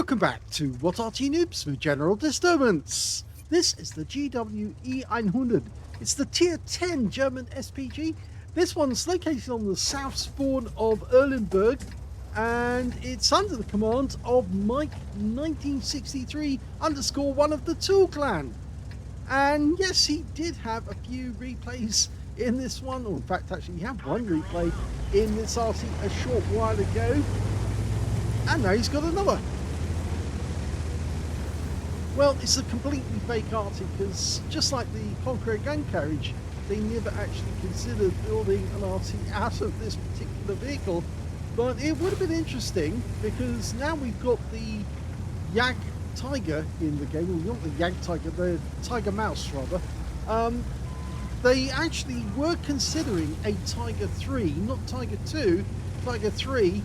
Welcome back to What Arty Noobs with General Disturbance. This is the GWE100. It's the Tier 10 German SPG. This one's located on the south spawn of Erlenberg, and it's under the command of Mike1963_1 of the T0OL clan. And yes, he did have a few replays in this one, or in fact actually he had one replay in this Arty a short while ago, and now he's got another. Well, it's a completely fake Arty, because just like the Conqueror gun carriage, they never actually considered building an Arty out of this particular vehicle. But it would have been interesting, because now we've got the Jag Tiger in the game, well, not the Jag Tiger, the Tiger Mouse rather. They actually were considering a Tiger 3, not Tiger 2, Tiger 3.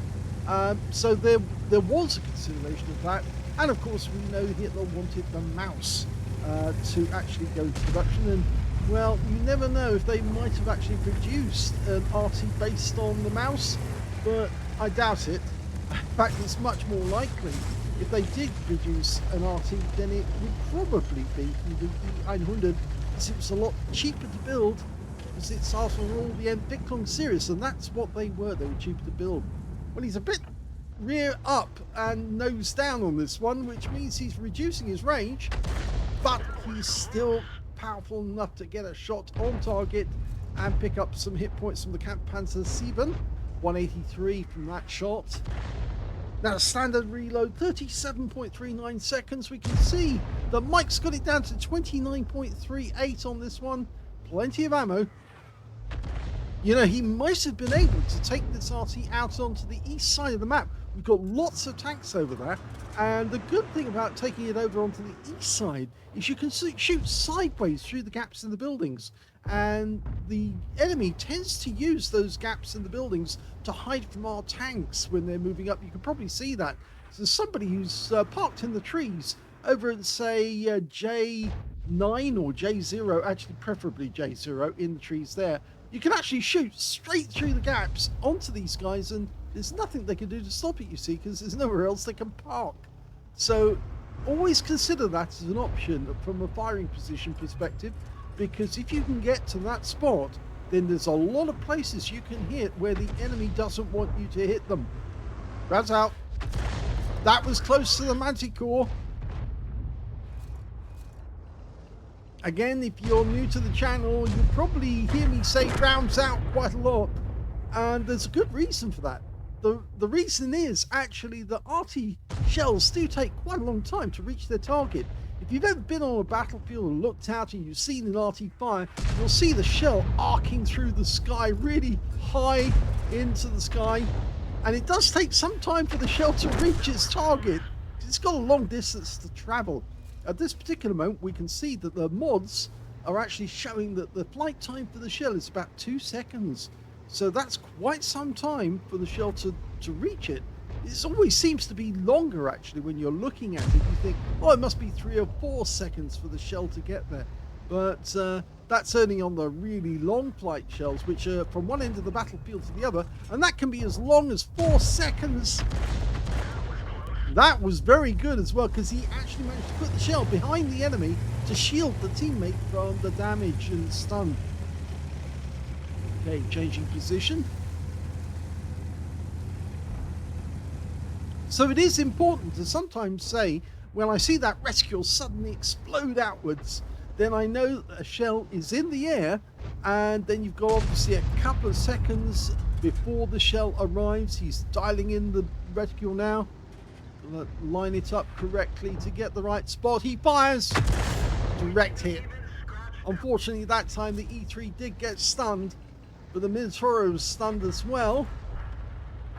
So there was a consideration of that. And of course, we know Hitler wanted the mouse to actually go into production. And well, you never know if they might have actually produced an Arty based on the mouse, but I doubt it. In fact, it's much more likely if they did produce an Arty, then it would probably be the E100, because it was a lot cheaper to build, because it's after all the Entwicklung series, and that's what they were. They were cheaper to build. Well, he's a bit rear up and nose down on this one, which means he's reducing his range, but he's still powerful enough to get a shot on target and pick up some hit points from the Kampfpanzer 7. 183 from that shot. Now, standard reload 37.39 seconds. We can see that Mike's got it down to 29.38 on this one. Plenty of ammo. You know, he might have been able to take this Arty out onto the east side of the map. We've got lots of tanks over there, and the good thing about taking it over onto the east side is you can shoot sideways through the gaps in the buildings, and the enemy tends to use those gaps in the buildings to hide from our tanks when they're moving up. You can probably see that. So there's somebody who's parked in the trees over at, say, J9 or J0, actually preferably J0 in the trees there. You can actually shoot straight through the gaps onto these guys, and there's nothing they can do to stop it, you see, because there's nowhere else they can park. So always consider that as an option from a firing position perspective, because if you can get to that spot, then there's a lot of places you can hit where the enemy doesn't want you to hit them. Rats out. That was close to the Manticore. Again, if you're new to the channel, you'll probably hear me say rounds out quite a lot, and there's a good reason for that. The reason is actually that Arty shells do take quite a long time to reach their target. If you've ever been on a battlefield and looked out and you've seen an Arty fire, you'll see the shell arcing through the sky really high into the sky, and it does take some time for the shell to reach its target. It's got a long distance to travel. At this particular moment, we can see that the mods are actually showing that the flight time for the shell is about 2 seconds. So that's quite some time for the shell to reach it. It always seems to be longer, actually, when you're looking at it. You think, oh, it must be 3 or 4 seconds for the shell to get there. But that's only on the really long flight shells, which are from one end of the battlefield to the other. And that can be as long as 4 seconds. That was very good as well, because he actually managed to put the shell behind the enemy to shield the teammate from the damage and stun. Okay, changing position. So it is important to sometimes say, when I see that reticule suddenly explode outwards, then I know that a shell is in the air, and then you've got obviously a couple of seconds before the shell arrives. He's dialing in the reticule now. Line it up correctly to get the right spot. He fires. Direct hit. Unfortunately, that time the E3 did get stunned, but the Minotauro was stunned as well.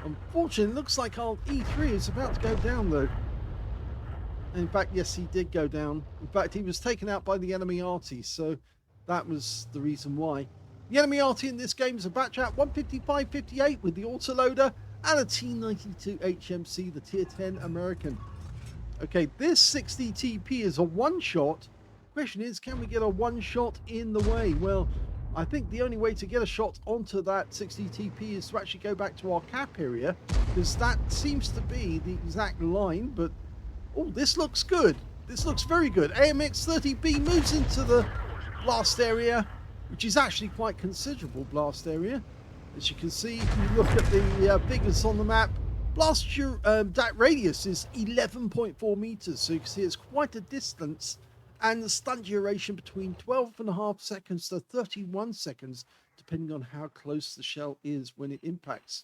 Unfortunately, it looks like our E3 is about to go down, though. And in fact, yes, he did go down. In fact, he was taken out by the enemy Arty, so that was the reason why. The enemy Arty in this game is a batch out 155.58 with the autoloader and a T92 HMC, the Tier 10 American. Okay, this 60 TP is a one-shot. Question is, can we get a one-shot in the way? Well, I think the only way to get a shot onto that 60 TP is to actually go back to our cap area, because that seems to be the exact line, but Oh, this looks good. This looks very good. AMX-30B moves into the blast area, which is actually quite considerable blast area. As you can see, if you look at the figures on the map, that radius is 11.4 meters, so you can see it's quite a distance, and the stun duration between 12.5 seconds to 31 seconds, depending on how close the shell is when it impacts.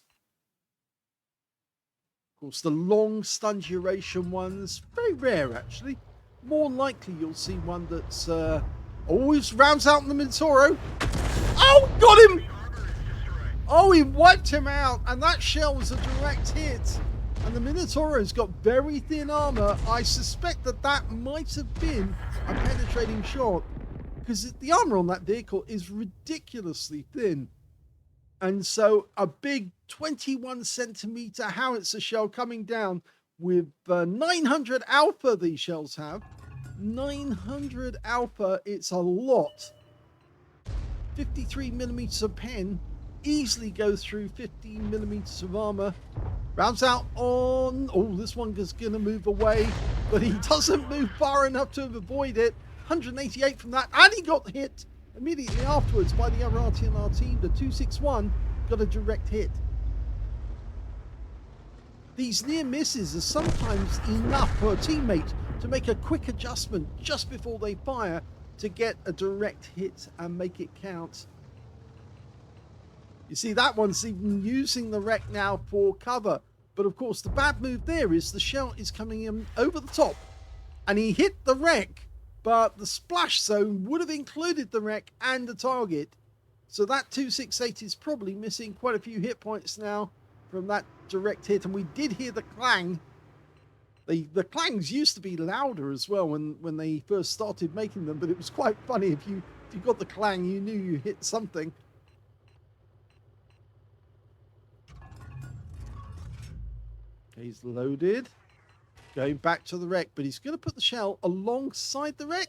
Of course, the long stun duration ones, very rare actually. More likely you'll see one that's always rounds out in the Minotauro. Oh, got him! Oh, he wiped him out, and that shell was a direct hit. And the Minotauro's got very thin armor. I suspect that that might have been a penetrating shot, because the armor on that vehicle is ridiculously thin. And so a big 21 centimeter howitzer shell coming down with 900 alpha, these shells have. 900 alpha, it's a lot. 53 millimeters of pen. Easily goes through 15 millimeters of armor. Rounds out on... Oh, this one is going to move away, but he doesn't move far enough to avoid it. 188 from that, and he got hit immediately afterwards by the other Arty on our team. The 261 got a direct hit. These near misses are sometimes enough for a teammate to make a quick adjustment just before they fire to get a direct hit and make it count. You see, that one's even using the wreck now for cover. But of course, the bad move there is the shell is coming in over the top. And he hit the wreck, but the splash zone would have included the wreck and the target. So that 268 is probably missing quite a few hit points now from that direct hit. And we did hear the clang. The clangs used to be louder as well when they first started making them. But it was quite funny. If you got the clang, you knew you hit something. He's loaded, going back to the wreck, but he's going to put the shell alongside the wreck.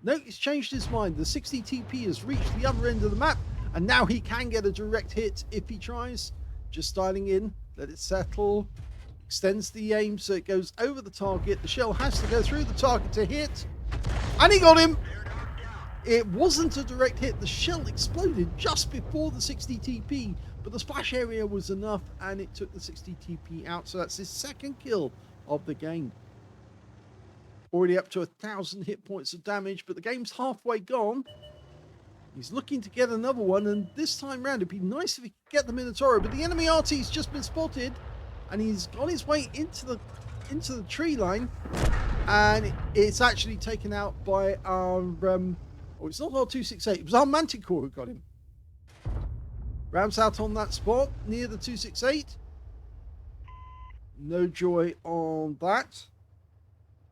No, he's changed his mind. The 60 TP has reached the other end of the map, and now he can get a direct hit if he tries. Just dialing in, let it settle, extends the aim so it goes over the target. The shell has to go through the target to hit, and he got him. It wasn't a direct hit. The shell exploded just before the 60 TP, but the splash area was enough, and it took the 60 TP out. So that's his second kill of the game. Already up to 1,000 hit points of damage, but the game's halfway gone. He's looking to get another one, and this time round it'd be nice if he could get the Minotauro, but the enemy Arty's just been spotted, and he's on his way into the tree line, and it's actually taken out by our oh, it's not our 268, it was our Manticore who got him. Rounds out on that spot near the 268. No joy on that.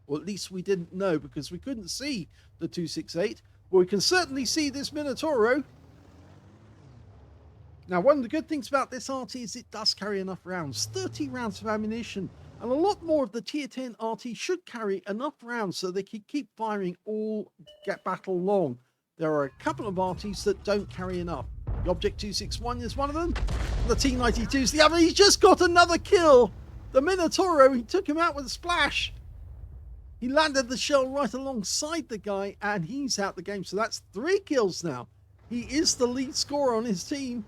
Or at least we didn't know, because we couldn't see the 268. But we can certainly see this Minotauro. Now, one of the good things about this Arty is it does carry enough rounds. 30 rounds of ammunition. And a lot more of the tier 10 Arty should carry enough rounds so they can keep firing all battle long. There are a couple of Artys that don't carry enough. The Object 261 is one of them. The T92 is the other. He's just got another kill. The Minotauro, he took him out with a splash. He landed the shell right alongside the guy, and he's out the game. So that's 3 kills now. He is the lead scorer on his team.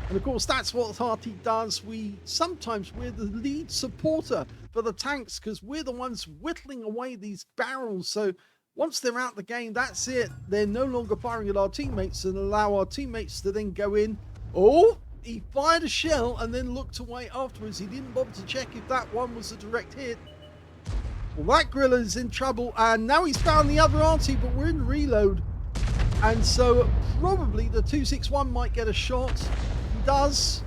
And of course, that's what Arty does. We're the lead supporter for the tanks, because we're the ones whittling away these barrels. So once they're out the game, that's it. They're no longer firing at our teammates and allow our teammates to then go in. Oh, he fired a shell and then looked away afterwards. He didn't bother to check if that one was a direct hit. Well, that Gorilla's in trouble, and now he's found the other Arty, but we're in reload. And so probably the 261 might get a shot. He does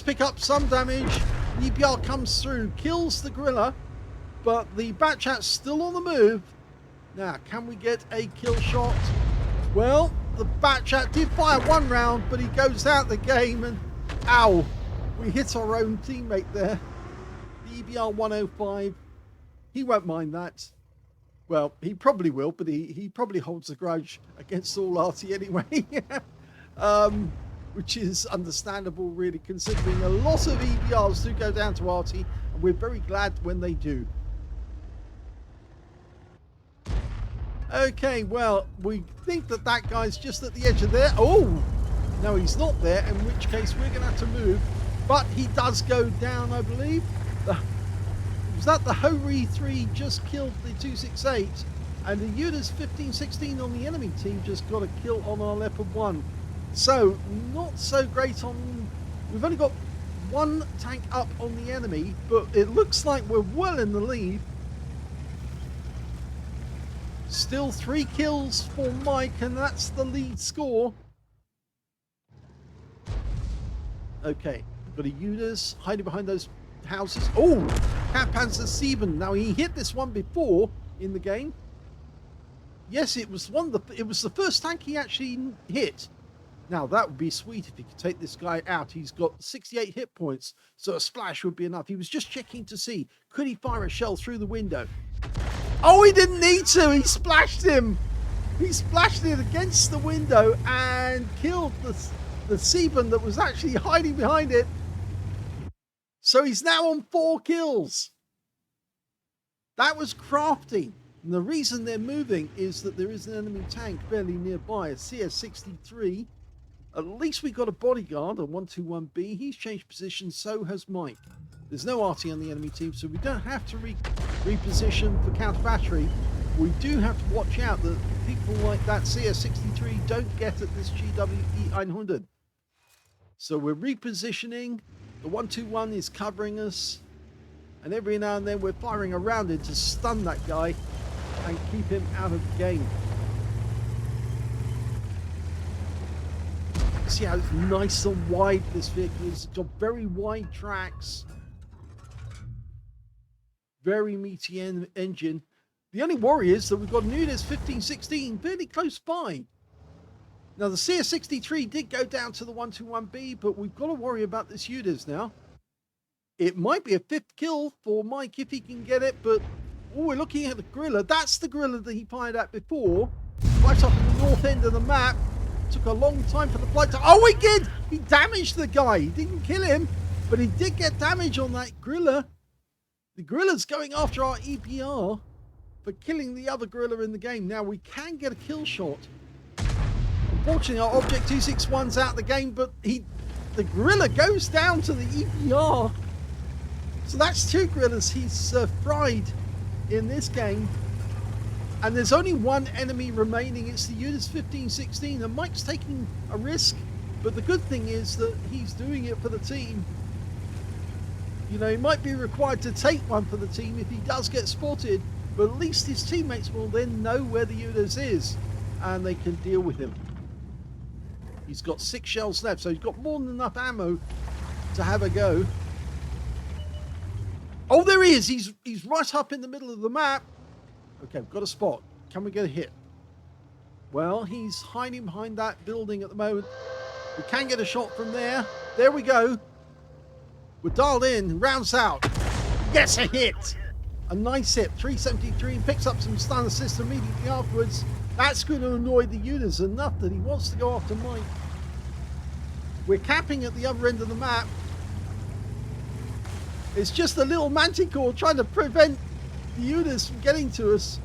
pick up some damage. The EPR comes through, kills the Gorilla, but the Batchat's still on the move. Now, can we get a kill shot? Well, the Batchat did fire one round, but he goes out the game, and ow, we hit our own teammate there. The EBR 105, he won't mind that. Well, he probably will, but he probably holds a grudge against all Arty anyway. Which is understandable, really, considering a lot of EBRs do go down to Arty, And we're very glad when they do. Okay, well, we think that that guy's just at the edge of there. Oh, no, he's not there, in which case we're going to have to move. But he does go down, I believe. Was that the Hori 3 just killed the 268? And the Udas 1516 on the enemy team just got a kill on our Leopard 1. So, not so great on... We've only got one tank up on the enemy, but it looks like we're well in the lead. Still 3 kills for Mike, and that's the lead score. Okay, we've got a Udas hiding behind those houses. Oh, Kamppanzer 7. Now, he hit this one before in the game. Yes, it was the first tank he actually hit. Now, that would be sweet if he could take this guy out. He's got 68 hit points, so a splash would be enough. He was just checking to see, could he fire a shell through the window? Oh, he didn't need to. He splashed him. He splashed it against the window and killed the Seaman that was actually hiding behind it. So he's now on 4 kills. That was crafty. And the reason they're moving is that there is an enemy tank fairly nearby, a CS-63. At least we got a bodyguard, a 121B. He's changed position, so has Mike. There's no Arty on the enemy team, so we don't have to reposition for counter battery. We do have to watch out that people like that CS-63 don't get at this GWE 900. So we're repositioning. The 121 is covering us. And every now and then we're firing around it to stun that guy and keep him out of the game. See how it's nice and wide this vehicle is. It's got very wide tracks. Very meaty engine. The only worry is that we've got Nunes 1516 fairly close by. Now the CS-63 did go down to the 121B, but we've got to worry about this Udas now. It might be a 5th kill for Mike if he can get it, but we're looking at the gorilla. That's the gorilla that he fired at before. Right up in the north end of the map. Took a long time for the flight to... Oh, he did! He damaged the guy. He didn't kill him, but he did get damage on that gorilla. The gorilla's going after our EPR for killing the other gorilla in the game. Now, we can get a kill shot. Unfortunately, our Object 261's out of the game, but the gorilla goes down to the EPR. So that's 2 gorillas he's fried in this game. And there's only one enemy remaining. It's the Udas 1516. And Mike's taking a risk. But the good thing is that he's doing it for the team. You know, he might be required to take one for the team if he does get spotted. But at least his teammates will then know where the Udas is. And they can deal with him. He's got 6 shells left. So he's got more than enough ammo to have a go. Oh, there he is. He's right up in the middle of the map. Okay, we've got a spot. Can we get a hit? Well, he's hiding behind that building at the moment. We can get a shot from there. There we go. We're dialed in. Rounds out. Yes, a hit. A nice hit. 373. Picks up some stun assist immediately afterwards. That's going to annoy the Udas enough that he wants to go after Mike. We're capping at the other end of the map. It's just a little manticore trying to prevent the Udas from getting to us.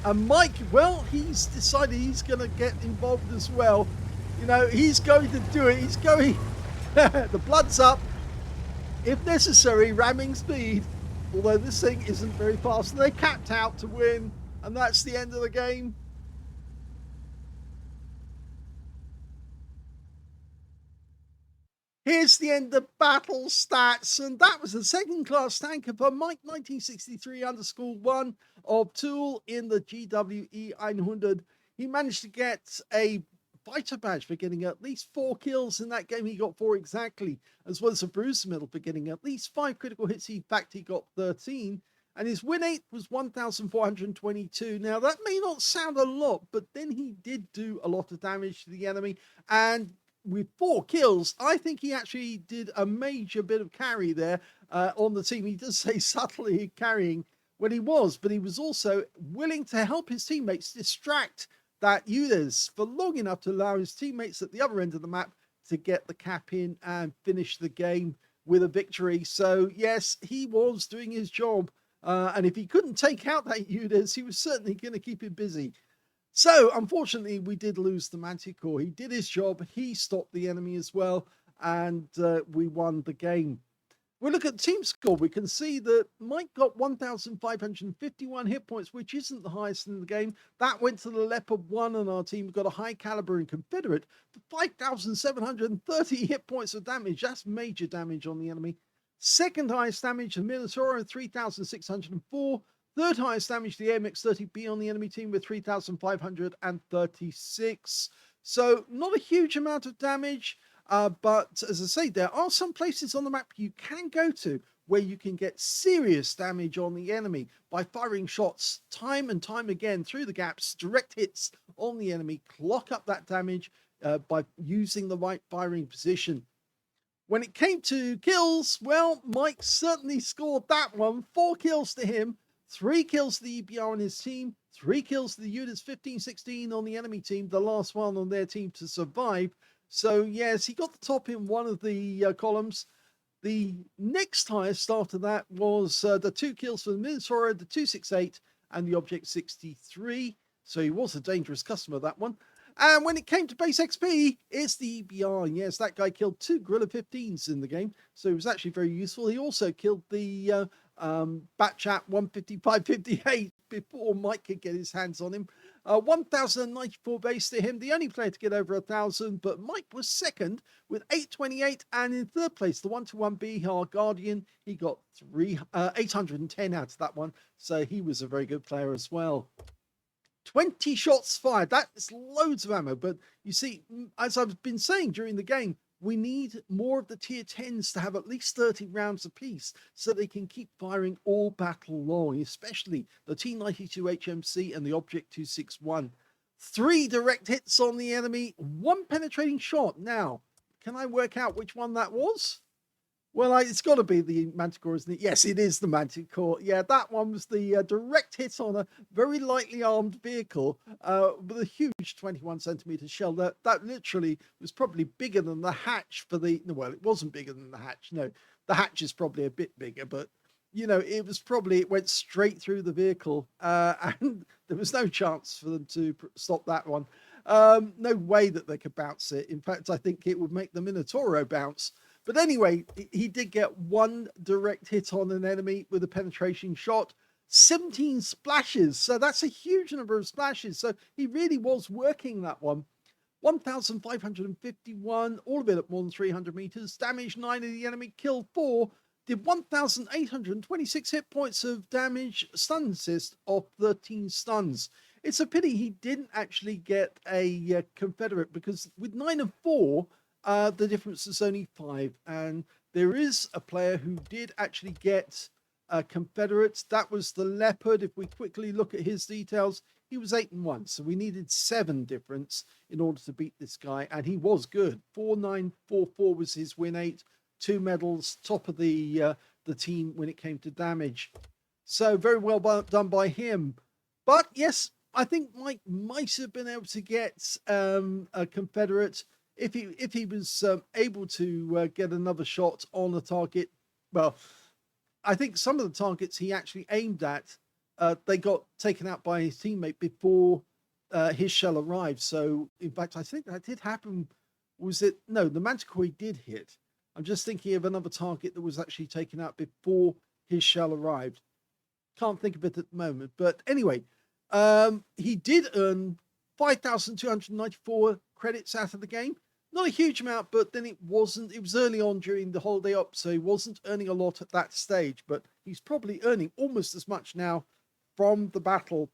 And Mike, well, he's decided he's going to get involved as well. You know, he's going to do it. He's going... the blood's up. If necessary, ramming speed. Although this thing isn't very fast. They're capped out to win. And that's the end of the game. Here's the end of battle stats, and that was the second-class tanker for Mike 1963_1 of T0OL in the GWE 900. He managed to get a fighter badge for getting at least 4 kills in that game. He got 4 exactly, as well as a bruiser medal for getting at least 5 critical hits. In fact, he got 13. And his win rate was 1,422. Now, that may not sound a lot, but then he did do a lot of damage to the enemy. And with 4 kills, I think he actually did a major bit of carry there on the team. He does say subtly carrying when he was, but he was also willing to help his teammates distract that Udas for long enough to allow his teammates at the other end of the map to get the cap in and finish the game. with a victory. So yes, he was doing his job. And if he couldn't take out that UDES, he was certainly going to keep him busy. So unfortunately, we did lose the Manticore. He did his job. He stopped the enemy as well. And we won the game. We look at team score. We can see that Mike got 1,551 hit points, which isn't the highest in the game. That went to the Leopard 1 on our team. We've got a high caliber and Confederate for 5,730 hit points of damage. That's major damage on the enemy. Second highest damage, the Minotaur, 3,604. Third highest damage, the AMX-30B on the enemy team with 3,536. So not a huge amount of damage. But as I say, there are some places on the map you can go to where you can get serious damage on the enemy by firing shots time and time again through the gaps, direct hits on the enemy, clock up that damage by using the right firing position. When it came to kills, well, Mike certainly scored that one. 4 kills to him, 3 kills to the EBR on his team, 3 kills to the UDES 15-16 on the enemy team, the last one on their team to survive. So yes, he got the top in one of the columns. The next highest after that was the 2 kills for the Minotaur, the 268 and the Object 63. So he was a dangerous customer, that one. And when it came to base XP, it's the EBR. Yes, that guy killed 2 Gorilla 15s in the game. So it was actually very useful. He also killed the Batchat 155-58 before Mike could get his hands on him. 1,094 base to him, the only player to get over 1,000, but Mike was second with 828, and in third place, the 121B, our Guardian, he got 810 out of that one, so he was a very good player as well. 20 shots fired, that is loads of ammo, but you see, as I've been saying during the game, we need more of the tier 10s to have at least 30 rounds apiece so they can keep firing all battle long, especially the T92 HMC and the Object 261. 3 direct hits on the enemy, 1 penetrating shot. Now, can I work out which one that was? Well, it's got to be the Manticore, isn't it? Yes, it is the Manticore. Yeah, that one was the direct hit on a very lightly armed vehicle with a huge 21-centimeter shell. That literally was probably bigger than the hatch for the... Well, it wasn't bigger than the hatch. No, the hatch is probably a bit bigger, but, you know, it went straight through the vehicle and there was no chance for them to stop that one. No way that they could bounce it. In fact, I think it would make the Minotauro bounce. But anyway, he did get 1 direct hit on an enemy with a penetration shot, 17 splashes. So that's a huge number of splashes. So he really was working that one. 1,551, all of it at more than 300 meters. Damaged 9 of the enemy, killed 4. Did 1,826 hit points of damage, stun assist of 13 stuns. It's a pity he didn't actually get a Confederate, because with 9 and 4, the difference is only 5, and there is a player who did actually get a Confederate. That was the Leopard. If we quickly look at his details, he was 8 and 1, so we needed 7 difference in order to beat this guy, and he was good. 4944 was his win 8, 2 medals, top of the team when it came to damage. So very well done by him. But yes, I think Mike might have been able to get a Confederate if he was able to get another shot on a target. Well, I think some of the targets he actually aimed at, they got taken out by his teammate before his shell arrived. So, in fact, I think that did happen. Was it? No, the Manticore did hit. I'm just thinking of another target that was actually taken out before his shell arrived. Can't think of it at the moment. But anyway, he did earn 5,294 credits out of the game. Not a huge amount, but then it was early on during the holiday op, so he wasn't earning a lot at that stage, but he's probably earning almost as much now from the battle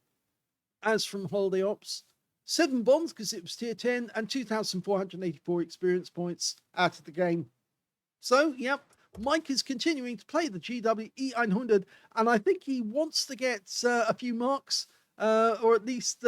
as from holiday ops. 7 bonds because it was tier 10 and 2,484 experience points out of the game. So, yep, Mike is continuing to play the GW E900, and I think he wants to get a few marks, or at least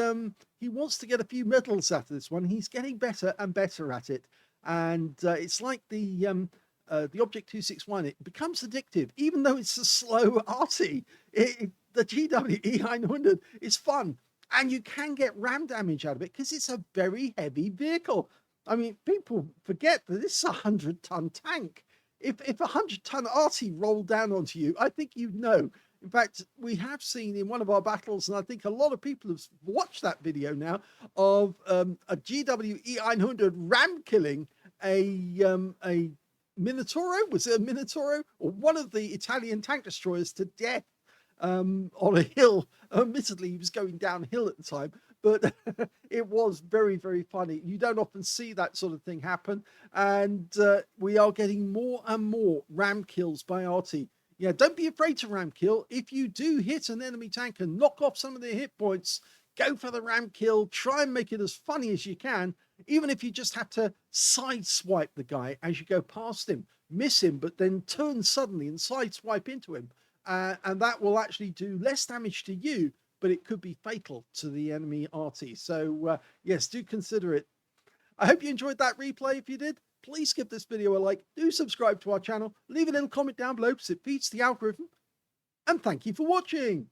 he wants to get a few medals out of this one. He's getting better and better at it, and it's like the Object 261. It becomes addictive, even though it's a slow Arty. The GW E900 is fun, and you can get ram damage out of it because it's a very heavy vehicle. I mean, people forget that this is a 100-ton tank. if a 100-ton Arty rolled down onto you, I think you'd know. In fact, we have seen in one of our battles, and I think a lot of people have watched that video now, of a GWE 100 ram killing a Minotauro. Was it a Minotauro? Or one of the Italian tank destroyers to death on a hill. Admittedly, he was going downhill at the time, but it was very, very funny. You don't often see that sort of thing happen, and we are getting more and more ram kills by Arty. Yeah, don't be afraid to ram kill. If you do hit an enemy tank and knock off some of their hit points, go for the ram kill. Try and make it as funny as you can, even if you just have to sideswipe the guy as you go past him. Miss him, but then turn suddenly and sideswipe into him. And that will actually do less damage to you, but it could be fatal to the enemy Arty. So yes, do consider it. I hope you enjoyed that replay. If you did, please give this video a like, do subscribe to our channel, leave a little comment down below because it feeds the algorithm, and thank you for watching.